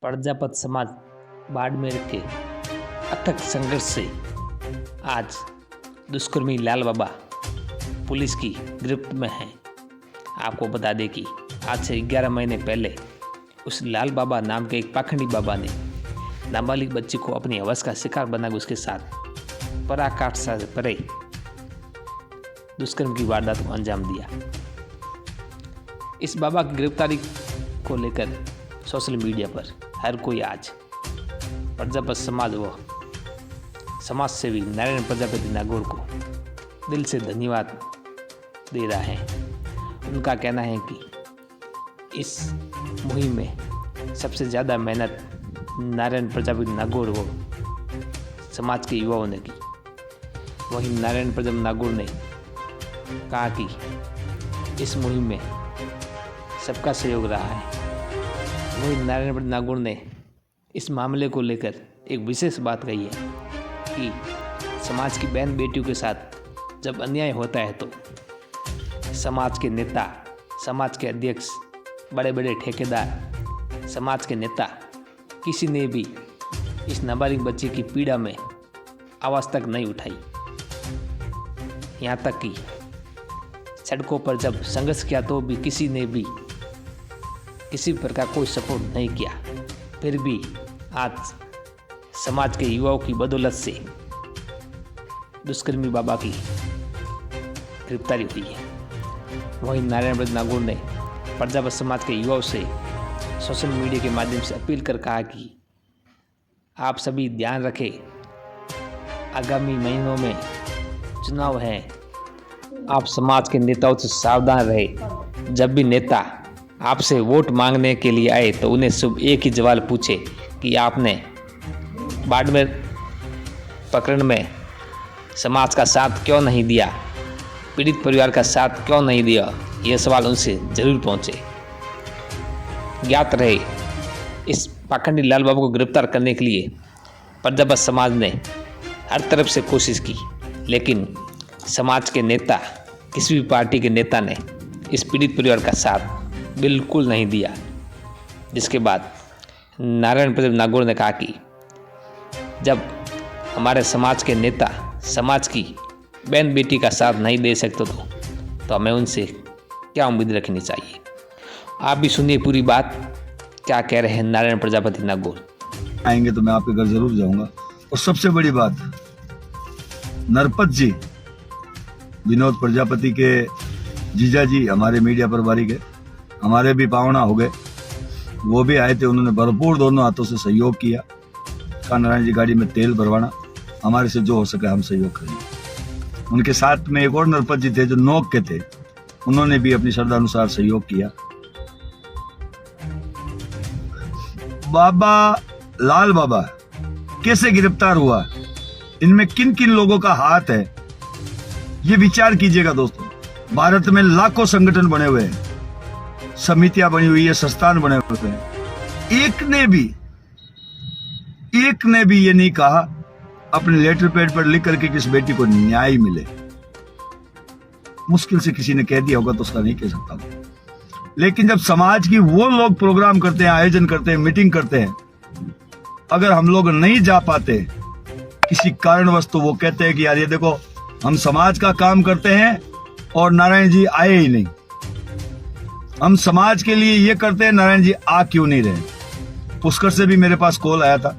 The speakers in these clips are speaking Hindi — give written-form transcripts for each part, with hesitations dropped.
प्रजापत समाज बाड़मेर के अथक संघर्ष से आज दुष्कर्मी लाल बाबा पुलिस की गिरफ्त में हैं। आपको बता दें कि आज से 11 महीने पहले उस लाल बाबा नाम के एक पाखंडी बाबा ने नाबालिग बच्ची को अपनी हवस का शिकार बनाकर उसके साथ पराकाष्ठा से परे दुष्कर्म की वारदात को अंजाम दिया। इस बाबा की गिरफ्तारी को लेकर सोशल मीडिया पर हर कोई आज प्रजापत समाज व समाज सेवी नारायण प्रजापति नागौर को दिल से धन्यवाद दे रहा है। उनका कहना है कि इस मुहिम में सबसे ज़्यादा मेहनत नारायण प्रजापति नागौर व समाज के युवाओं ने की। वहीं नारायण प्रजापति नागौर ने कहा कि इस मुहिम में सबका सहयोग रहा है। वहीं नारायण प्रजापति नागौर ने इस मामले को लेकर एक विशेष बात कही है कि समाज की बहन बेटियों के साथ जब अन्याय होता है तो समाज के नेता, समाज के अध्यक्ष, बड़े बड़े ठेकेदार, समाज के नेता किसी ने भी इस नाबालिग बच्ची की पीड़ा में आवाज़ तक नहीं उठाई। यहाँ तक कि सड़कों पर जब संघर्ष किया तो भी किसी ने भी किसी प्रकार कोई सपोर्ट नहीं किया। फिर भी आज समाज के युवाओं की बदौलत से दुष्कर्मी बाबा की गिरफ्तारी हुई है। वहीं नारायण प्रजापति नागौर ने प्रजापत समाज के युवाओं से सोशल मीडिया के माध्यम से अपील कर कहा कि आप सभी ध्यान रखें, आगामी महीनों में चुनाव है। आप समाज के नेताओं से सावधान रहे। जब भी नेता आपसे वोट मांगने के लिए आए तो उन्हें सिर्फ एक ही सवाल पूछे कि आपने बाड़मेर प्रकरण में समाज का साथ क्यों नहीं दिया, पीड़ित परिवार का साथ क्यों नहीं दिया। यह सवाल उनसे जरूर पहुंचे। ज्ञात रहे, इस पाखंडी लाल बाबू को गिरफ्तार करने के लिए प्रजापत समाज ने हर तरफ से कोशिश की, लेकिन समाज के नेता, किसी भी पार्टी के नेता ने इस पीड़ित परिवार का साथ बिल्कुल नहीं दिया। जिसके बाद नारायण प्रजापति नागौर ने कहा कि जब हमारे समाज के नेता समाज की बहन बेटी का साथ नहीं दे सकते तो हमें उनसे क्या उम्मीद रखनी चाहिए। आप भी सुनिए पूरी बात, क्या कह रहे हैं नारायण प्रजापति नागौर। आएंगे तो मैं आपके घर जरूर जाऊंगा। और सबसे बड़ी बात, नरपत जी, विनोद प्रजापति के जीजा जी, हमारे मीडिया प्रभारी के, हमारे भी पावना हो गए, वो भी आए थे। उन्होंने भरपूर दोनों हाथों से सहयोग किया। कहा नारायण जी गाड़ी में तेल भरवाना, हमारे से जो हो सके हम सहयोग करेंगे। उनके साथ में एक और नरपत जी थे जो नोक के थे, उन्होंने भी अपनी श्रद्धा अनुसार सहयोग किया। बाबा लाल बाबा कैसे गिरफ्तार हुआ, इनमें किन किन लोगों का हाथ है, ये विचार कीजिएगा दोस्तों। भारत में लाखों संगठन बने हुए हैं, समितियां बनी हुई है, संस्थान बने हुए हैं। एक ने भी ये नहीं कहा अपने लेटर पैड पर लिख करके कि इस बेटी को न्याय मिले। मुश्किल से किसी ने कह दिया होगा तो उसका नहीं कह सकता। लेकिन जब समाज की वो लोग प्रोग्राम करते हैं, आयोजन करते हैं, मीटिंग करते हैं, अगर हम लोग नहीं जा पाते किसी कारणवश तो वो कहते हैं कि यार ये देखो हम समाज का काम करते हैं और नारायण जी आए ही नहीं। हम समाज के लिए ये करते हैं, नारायण जी आ क्यों नहीं रहे। पुष्कर से भी मेरे पास कॉल आया था।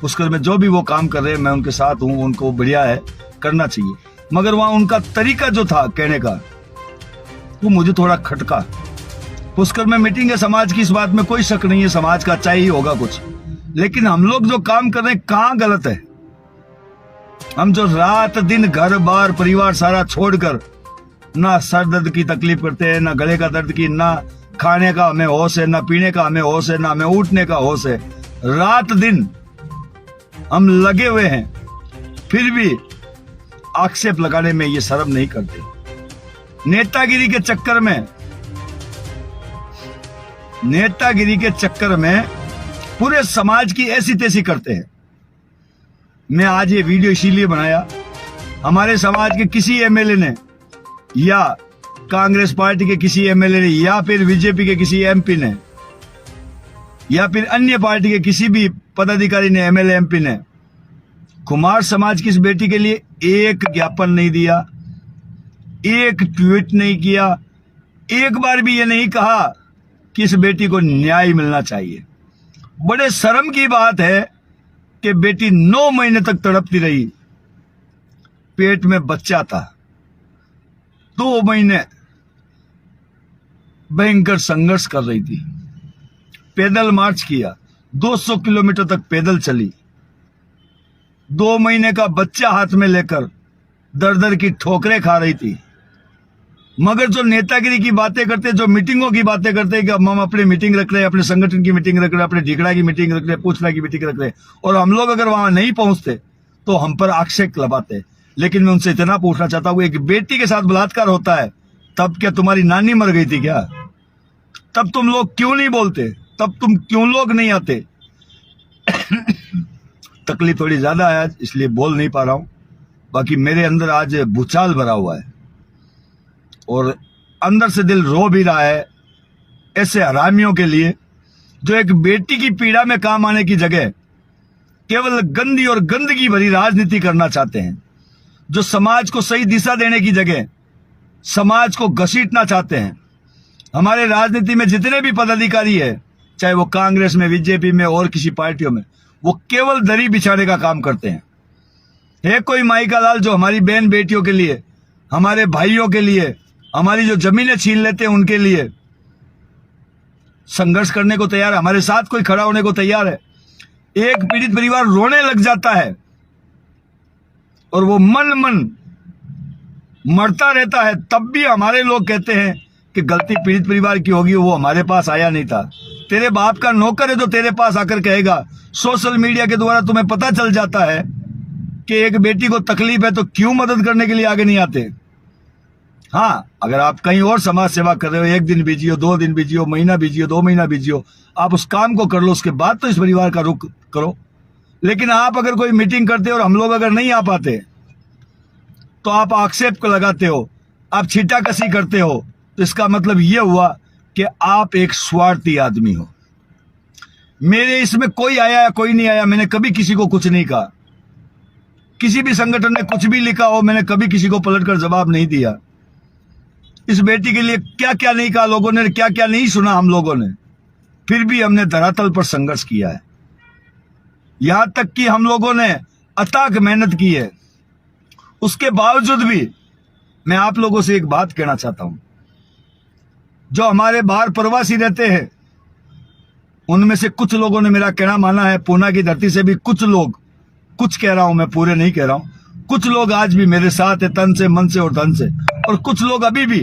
पुष्कर में जो भी वो काम कर रहे हैं मैं उनके साथ हूं, उनको बढ़िया है, करना चाहिए। मगर वहां उनका तरीका जो था कहने का वो मुझे थोड़ा खटका। पुष्कर में मीटिंग है समाज की, इस बात में कोई शक नहीं है, समाज का अच्छा ही होगा कुछ। लेकिन हम लोग जो काम कर रहे हैं कहां गलत है। हम जो रात दिन घर बार परिवार सारा छोड़कर ना सर दर्द की तकलीफ करते हैं, ना गले का दर्द की, ना खाने का हमें होश है, ना पीने का हमें होश है, ना हमें उठने का होश है, रात दिन हम लगे हुए हैं, फिर भी आक्षेप लगाने में ये शर्म नहीं करते। नेतागिरी के चक्कर में पूरे समाज की ऐसी तैसी करते हैं। मैं आज ये वीडियो इसीलिए बनाया, हमारे समाज के किसी एमएलए ने या कांग्रेस पार्टी के किसी एमएलए ने या फिर बीजेपी के किसी एमपी ने या फिर अन्य पार्टी के किसी भी पदाधिकारी ने, एमएलए एमपी ने कुमार समाज की इस बेटी के लिए एक ज्ञापन नहीं दिया, एक ट्वीट नहीं किया, एक बार भी ये नहीं कहा कि इस बेटी को न्याय मिलना चाहिए। बड़े शर्म की बात है कि बेटी 9 महीने तक तड़पती रही, पेट में बच्चा था, 2 महीने भयंकर संघर्ष कर रही थी, पैदल मार्च किया, 200 किलोमीटर तक पैदल चली, 2 महीने का बच्चा हाथ में लेकर दर दर की ठोकरें खा रही थी। मगर जो नेतागिरी की बातें करते, जो मीटिंगों की बातें करते कि हम अपनी मीटिंग रख रहे हैं, अपने संगठन की मीटिंग रख रहे हैं, अपने ढीकड़ा की मीटिंग रख रहे हैं, पूछना की मीटिंग रख रहे हैं, और हम लोग अगर वहां नहीं पहुंचते तो हम पर आक्षेप लगाते। लेकिन मैं उनसे इतना पूछना चाहता हूं, एक बेटी के साथ बलात्कार होता है तब क्या तुम्हारी नानी मर गई थी क्या? तब तुम लोग क्यों नहीं बोलते? तब तुम क्यों लोग नहीं आते? तकलीफ थोड़ी ज्यादा है आज, इसलिए बोल नहीं पा रहा हूं। बाकी मेरे अंदर आज भूचाल भरा हुआ है और अंदर से दिल रो भी रहा है ऐसे हरामियों के लिए जो एक बेटी की पीड़ा में काम आने की जगह केवल गंदी और गंदगी भरी राजनीति करना चाहते हैं, जो समाज को सही दिशा देने की जगह समाज को घसीटना चाहते हैं। हमारे राजनीति में जितने भी पदाधिकारी है, चाहे वो कांग्रेस में, बीजेपी में और किसी पार्टियों में, वो केवल दरी बिछाने का काम करते हैं। है कोई माई का लाल जो हमारी बहन बेटियों के लिए, हमारे भाइयों के लिए, हमारी जो जमीनें छीन लेते हैं उनके लिए संघर्ष करने को तैयार है? हमारे साथ कोई खड़ा होने को तैयार है? एक पीड़ित परिवार रोने लग जाता है और वो मन मरता रहता है, तब भी हमारे लोग कहते हैं कि गलती पीड़ित परिवार की होगी, वो हमारे पास आया नहीं था। तेरे बाप का नौकर है जो तेरे पास आकर कहेगा। सोशल मीडिया के द्वारा तुम्हें पता चल जाता है कि एक बेटी को तकलीफ है तो क्यों मदद करने के लिए आगे नहीं आते? हाँ, अगर आप कहीं और समाज सेवा कर रहे हो, 1 दिन बिजी हो, 2 दिन बिजी हो, महीना बिजी हो, 2 महीना बिजी हो, आप उस काम को कर लो, उसके बाद तो इस परिवार का रुख करो। लेकिन आप अगर कोई मीटिंग करते हो और हम लोग अगर नहीं आ पाते तो आप आक्षेप को लगाते हो, आप छीटाकशी करते हो, तो इसका मतलब यह हुआ कि आप एक स्वार्थी आदमी हो। मेरे इसमें कोई आया या कोई नहीं आया, मैंने कभी किसी को कुछ नहीं कहा। किसी भी संगठन ने कुछ भी लिखा हो, मैंने कभी किसी को पलटकर जवाब नहीं दिया। इस बेटी के लिए क्या क्या नहीं कहा लोगों ने, क्या क्या नहीं सुना हम लोगों ने, फिर भी हमने धरातल पर संघर्ष किया है। यहां तक कि हम लोगों ने अथाक मेहनत की है। उसके बावजूद भी मैं आप लोगों से एक बात कहना चाहता हूं, जो हमारे बाहर प्रवासी रहते हैं उनमें से कुछ लोगों ने मेरा कहना माना है। पूना की धरती से भी कुछ लोग, कुछ कह रहा हूं मैं, पूरे नहीं कह रहा हूं, कुछ लोग आज भी मेरे साथ है, तन से, मन से और धन से, और कुछ लोग अभी भी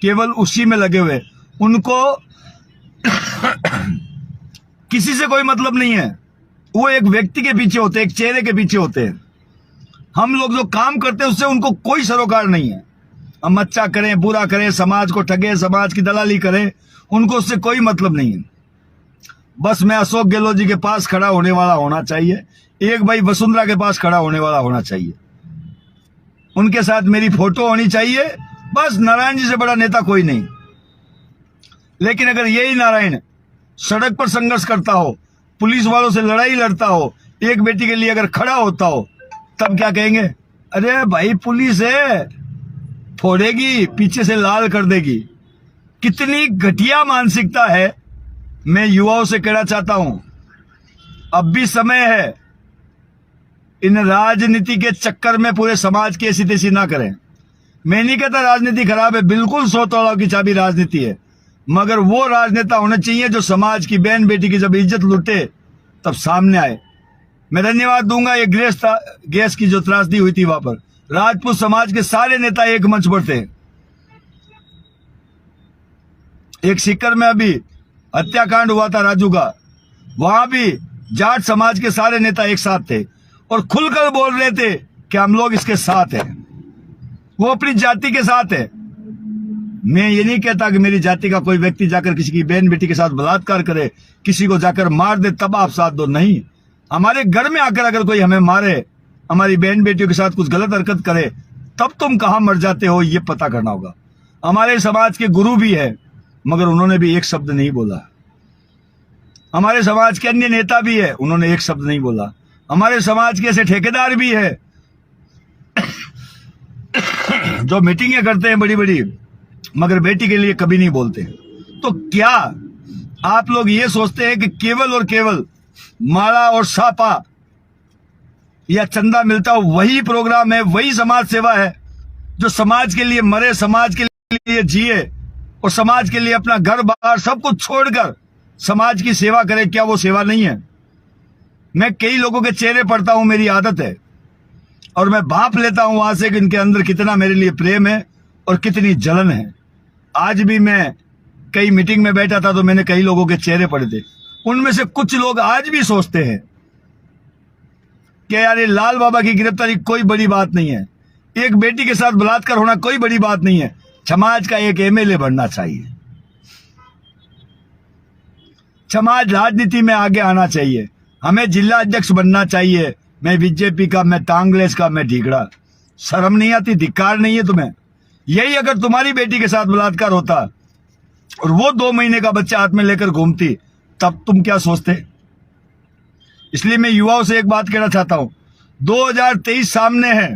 केवल उसी में लगे हुए। उनको किसी से कोई मतलब नहीं है, वो एक व्यक्ति के पीछे होते हैं, एक चेहरे के पीछे होते हैं। हम लोग जो काम करते हैं उससे उनको कोई सरोकार नहीं है। हम अच्छा करें, बुरा करें, समाज को ठगे, समाज की दलाली करें, उनको उससे कोई मतलब नहीं है। बस मैं अशोक गहलोत जी के पास खड़ा होने वाला होना चाहिए, एक भाई वसुंधरा के पास खड़ा होने वाला होना चाहिए, उनके साथ मेरी फोटो होनी चाहिए, बस। नारायण जी से बड़ा नेता कोई नहीं। लेकिन अगर यही नारायण सड़क पर संघर्ष करता हो, पुलिस वालों से लड़ाई लड़ता हो, एक बेटी के लिए अगर खड़ा होता हो, तब क्या कहेंगे? अरे भाई पुलिस है, फोड़ेगी, पीछे से लाल कर देगी। कितनी घटिया मानसिकता है। मैं युवाओं से कहना चाहता हूं, अब भी समय है, इन राजनीति के चक्कर में पूरे समाज की ऐसी तैसी ना करें। मैं नहीं कहता राजनीति खराब है, बिल्कुल 100 तोड़ों की चाबी राजनीति है, मगर वो राजनेता होने चाहिए जो समाज की बहन बेटी की जब इज्जत लुटे तब सामने आए। मैं धन्यवाद दूंगा, ये गैस की जो त्रासदी हुई थी वहां पर राजपूत समाज के सारे नेता एक मंच पर थे। एक सीकर में अभी हत्याकांड हुआ था राजू का, वहां भी जाट समाज के सारे नेता एक साथ थे और खुलकर बोल रहे थे कि हम लोग इसके साथ हैं, वो अपनी जाति के साथ है। मैं ये नहीं कहता कि मेरी जाति का कोई व्यक्ति जाकर किसी की बहन बेटी के साथ बलात्कार करे, किसी को जाकर मार दे तब आप साथ दो, नहीं। हमारे घर में आकर अगर कोई हमें मारे, हमारी बहन बेटियों के साथ कुछ गलत हरकत करे, तब तुम कहां मर जाते हो ये पता करना होगा। हमारे समाज के गुरु भी है, मगर उन्होंने भी एक शब्द नहीं बोला। हमारे समाज के अन्य नेता भी है, उन्होंने एक शब्द नहीं बोला। हमारे समाज के ऐसे ठेकेदार भी है जो मीटिंगें करते हैं बड़ी बड़ी, मगर बेटी के लिए कभी नहीं बोलते। तो क्या आप लोग ये सोचते हैं कि केवल और केवल माला और सापा या चंदा मिलता हो वही प्रोग्राम है, वही समाज सेवा है? जो समाज के लिए मरे, समाज के लिए जिए और समाज के लिए अपना घर बार सब कुछ छोड़कर समाज की सेवा करे, क्या वो सेवा नहीं है? मैं कई लोगों के चेहरे पढ़ता हूं, मेरी आदत है, और मैं भाप लेता हूं वहां से कि इनके अंदर कितना मेरे लिए प्रेम है और कितनी जलन है। आज भी मैं कई मीटिंग में बैठा था तो मैंने कई लोगों के चेहरे पढ़े थे। उनमें से कुछ लोग आज भी सोचते हैं कि यार ये लाल बाबा की गिरफ्तारी कोई बड़ी बात नहीं है, एक बेटी के साथ बलात्कार होना कोई बड़ी बात नहीं है, समाज का एक एमएलए बनना चाहिए, समाज राजनीति में आगे आना चाहिए, हमें जिला अध्यक्ष बनना चाहिए, मैं बीजेपी का, मैं कांग्रेस का, मैं ढीगड़ा। शर्म नहीं आती? धिक्कार नहीं है तुम्हें? यही अगर तुम्हारी बेटी के साथ बलात्कार होता और वो 2 महीने का बच्चा हाथ में लेकर घूमती, तब तुम क्या सोचते? इसलिए मैं युवाओं से एक बात कहना चाहता हूं, 2023 सामने है,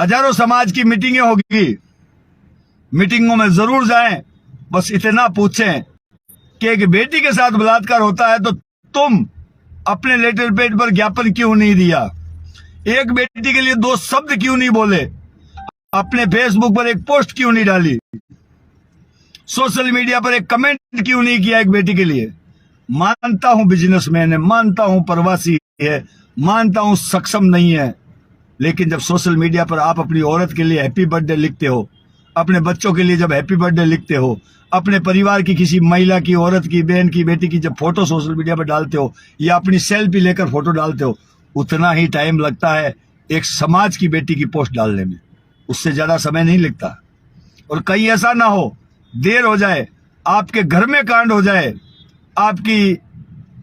हजारों समाज की मीटिंगें होगी, मीटिंगों में जरूर जाएं, बस इतना पूछें कि एक बेटी के साथ बलात्कार होता है तो तुम अपने लेटर पेड पर ज्ञापन क्यों नहीं दिया? एक बेटी के लिए 2 शब्द क्यों नहीं बोले? अपने फेसबुक पर एक पोस्ट क्यों नहीं डाली? सोशल मीडिया पर एक कमेंट क्यों नहीं किया एक बेटी के लिए? मानता हूं बिजनेसमैन है, मानता हूं प्रवासी है, मानता हूं सक्षम नहीं है, लेकिन जब सोशल मीडिया पर आप अपनी औरत के लिए हैप्पी बर्थडे लिखते हो, अपने बच्चों के लिए जब हैप्पी बर्थडे लिखते हो, अपने परिवार की किसी महिला की, औरत की, बहन की, बेटी की जब फोटो सोशल मीडिया पर डालते हो या अपनी सेल्फी लेकर फोटो डालते हो, उतना ही टाइम लगता है एक समाज की बेटी की पोस्ट डालने में, उससे ज्यादा समय नहीं लगता। और कहीं ऐसा ना हो, देर हो जाए, आपके घर में कांड हो जाए, आपकी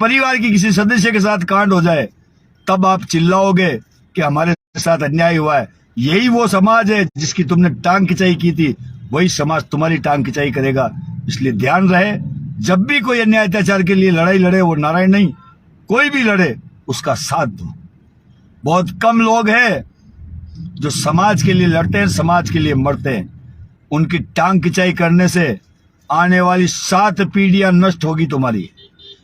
परिवार की किसी सदस्य के साथ कांड हो जाए, तब आप चिल्लाओगे कि हमारे साथ अन्याय हुआ है। यही वो समाज है जिसकी तुमने टांग खिंचाई की थी, वही समाज तुम्हारी टांग खिंचाई करेगा। इसलिए ध्यान रहे, जब भी कोई अन्याय अत्याचार के लिए लड़ाई लड़े, वो नारायण नहीं, कोई भी लड़े, उसका साथ दो। बहुत कम लोग हैं जो समाज के लिए लड़ते हैं, समाज के लिए मरते हैं। उनकी टांग खिंचाई करने से आने वाली 7 पीढ़ियां नष्ट होगी तुम्हारी।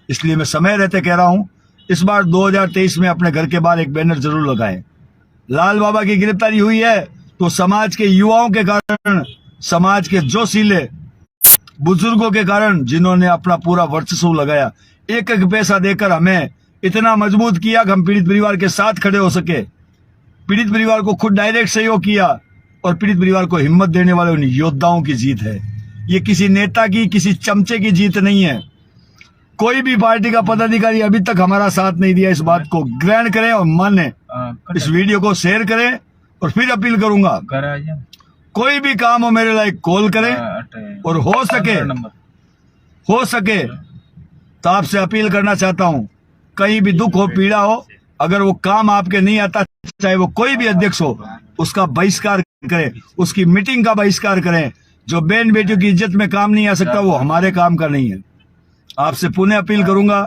इसलिए मैं समय रहते कह रहा हूं, इस बार 2023 में अपने घर के बाहर एक बैनर जरूर लगाएं। लाल बाबा की गिरफ्तारी हुई है तो समाज के युवाओं के कारण, समाज के जोशीले बुजुर्गों के कारण, जिन्होंने अपना पूरा वर्चस्व लगाया, एक एक पैसा देकर हमें इतना मजबूत किया कि हम पीड़ित परिवार के साथ खड़े हो सके। पीड़ित परिवार को खुद डायरेक्ट सहयोग किया और पीड़ित परिवार को हिम्मत देने वाले उन योद्धाओं की जीत है। ये किसी नेता की, किसी चमचे की जीत नहीं है। कोई भी पार्टी का पदाधिकारी अभी तक हमारा साथ नहीं दिया। इस बात को ग्रहण करें और माने। इस वीडियो को शेयर करें और फिर अपील करूंगा, कोई भी काम हो मेरे लायक कॉल करें, और हो सके तो आपसे अपील करना चाहता हूं, कहीं भी दुख हो, पीड़ा हो, अगर वो काम आपके नहीं आता, चाहे वो कोई भी अध्यक्ष हो, उसका बहिष्कार करें, उसकी मीटिंग का बहिष्कार करें। जो बहन बेटियों की इज्जत में काम नहीं आ सकता, वो हमारे काम का नहीं है। आपसे पुनः अपील करूंगा,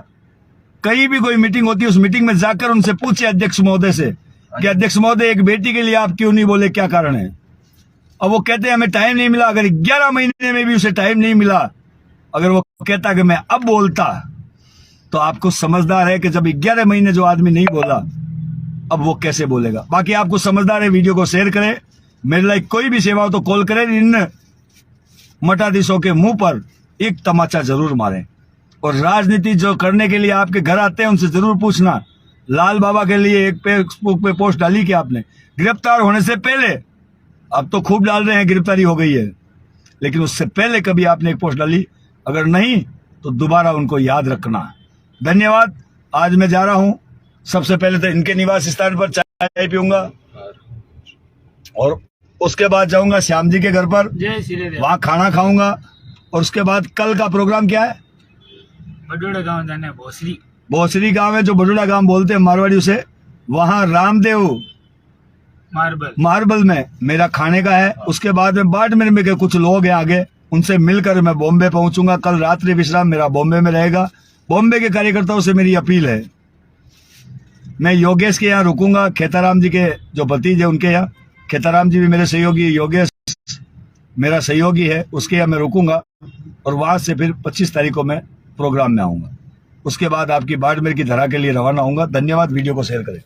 कहीं भी कोई मीटिंग होती है, उस मीटिंग में जाकर उनसे पूछे अध्यक्ष महोदय से कि अध्यक्ष महोदय, एक बेटी के लिए आप क्यों नहीं बोले, क्या कारण है? और वो कहते हैं हमें टाइम नहीं मिला। अगर 11 महीने में भी उसे टाइम नहीं मिला, अगर वो कहता कि मैं अब बोलता, तो आपको समझदार है कि जब 11 महीने जो आदमी नहीं बोला, अब वो कैसे बोलेगा। बाकी आपको समझदार है, वीडियो को शेयर करें। मेरे लायक कोई भी सेवा हो तो कॉल करें। इन मठाधीशों के मुंह पर एक तमाचा जरूर मारें। और राजनीति जो करने के लिए आपके घर आते हैं, उनसे जरूर पूछना, लाल बाबा के लिए एक फेसबुक पे पोस्ट डाली क्या आपने? गिरफ्तार होने से पहले, अब तो खूब डाल रहे हैं, गिरफ्तारी हो गई है, लेकिन उससे पहले कभी आपने एक पोस्ट डाली? अगर नहीं तो दोबारा उनको याद रखना। धन्यवाद। आज मैं जा रहा हूं, सबसे पहले तो इनके निवास स्थान पर चाय पीऊंगा और उसके बाद जाऊंगा श्याम जी के घर पर, वहां खाना खाऊंगा। और उसके बाद कल का प्रोग्राम क्या है? बडोड़ा गांव जाना है, भोसरी गांव है, जो बडोड़ा गांव बोलते हैं मारवाड़ी उसे। वहां रामदेव मार्बल में मेरा खाने का है। उसके बाद में बाड़मेर में कुछ लोग हैं आगे, उनसे मिलकर मैं बॉम्बे पहुंचूंगा। कल रात्रि विश्राम मेरा बॉम्बे में रहेगा। बॉम्बे के कार्यकर्ताओं से मेरी अपील है, मैं योगेश के यहाँ रुकूंगा, खेताराम जी के जो भतीजे उनके यहाँ, खेताराम जी भी मेरे सहयोगी, योगेश मेरा सहयोगी है, उसके यहाँ मैं रुकूंगा और वहां से फिर 25 तारीख को मैं प्रोग्राम में आऊंगा। उसके बाद आपकी बाड़मेर की धरा के लिए रवाना होऊंगा। धन्यवाद, वीडियो को शेयर करें।